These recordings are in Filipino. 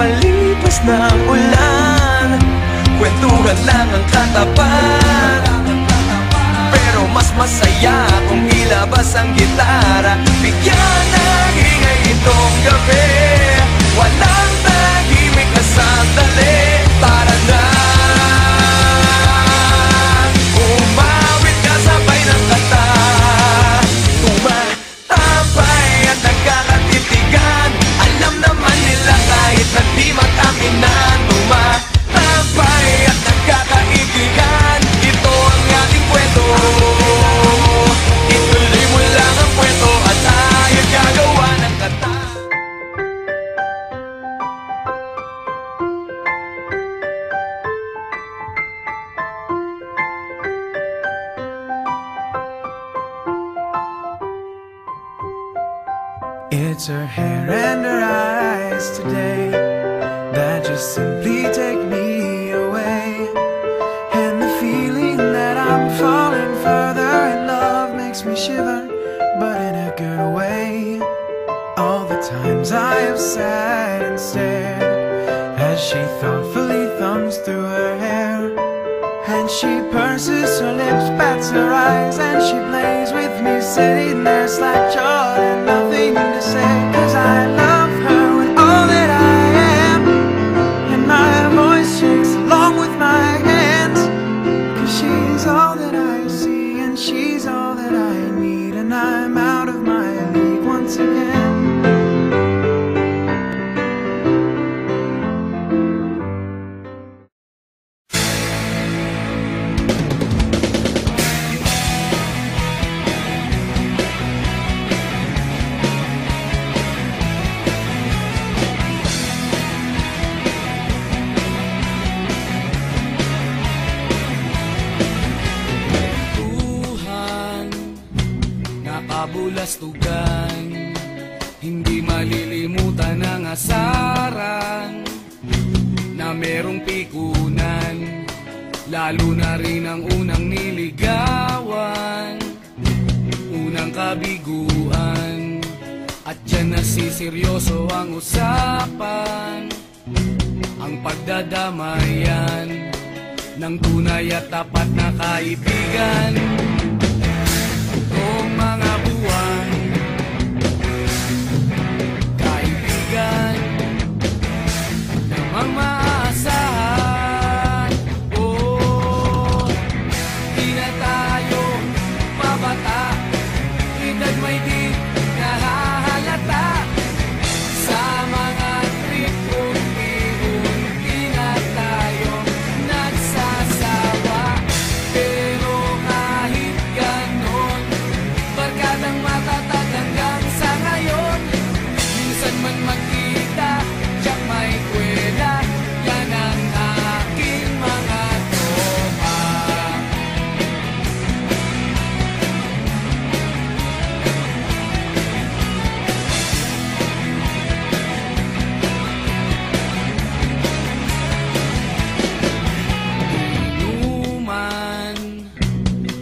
malipas na ulan, kwentuhan lang ang katapat. Pero mas masaya kung ilabas ang gitara. Bigyan ng ingay itong gabi, walang tahimik na sandali. Tara na, umawit ka sabay ng kanta. Tumatambay at nagkakatitigan, alam naman nila kahit na di mag-aminan. Tumatambay at nagkakaibigan, ito ang ating kwento. Ituloy mo lang ang kwento at tayo gagawa ng kanta. It's her hair and her eyes today that just simply take me away. And the feeling that I'm falling further in love makes me shiver, but in a good way. All the times I have sat and stared as she thoughtfully thumbs through her hair, and she purses her lips, bats her eyes, and she plays with me, sitting there slack-jawed and nothing to say. 'Cause I love her with all that I am, and my voice shakes along with my hands. 'Cause she's all that I see, and she's all that I need, and I'm out of my league once again. Kabulastugan, hindi malilimutan ang asaran na merong pikunan, lalo na rin ang unang niligawan, unang kabiguan, at dyan nasiseryoso ang usapan, ang pagdadamayan ng tunay at tapat na kaibigan. Kung mga buwan, kaibigan, namang maaasahan. Oh, di na tayo mabata, edad may di nahahalata. Sa mga trip unti-unti na tayo nagsasawa. Pero kahit ganon, barkadang matatag hanggang sa ngayon. Minsan man magkita, tiyak may kwela, yan ang aking mga tropa. Inuman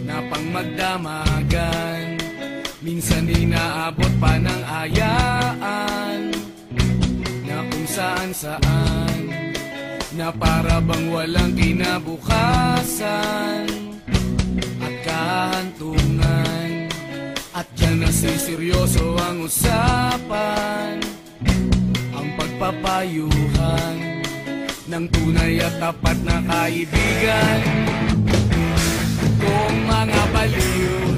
na pang magdamagan, minsan inaabot pa ng ayaan, na kung saan-saan, na para bang walang kinabukasan at kahantungan. At dyan nasiseryoso ang usapan, ang pagpapayuhan ng tunay at tapat na kaibigan. Kung mga baliw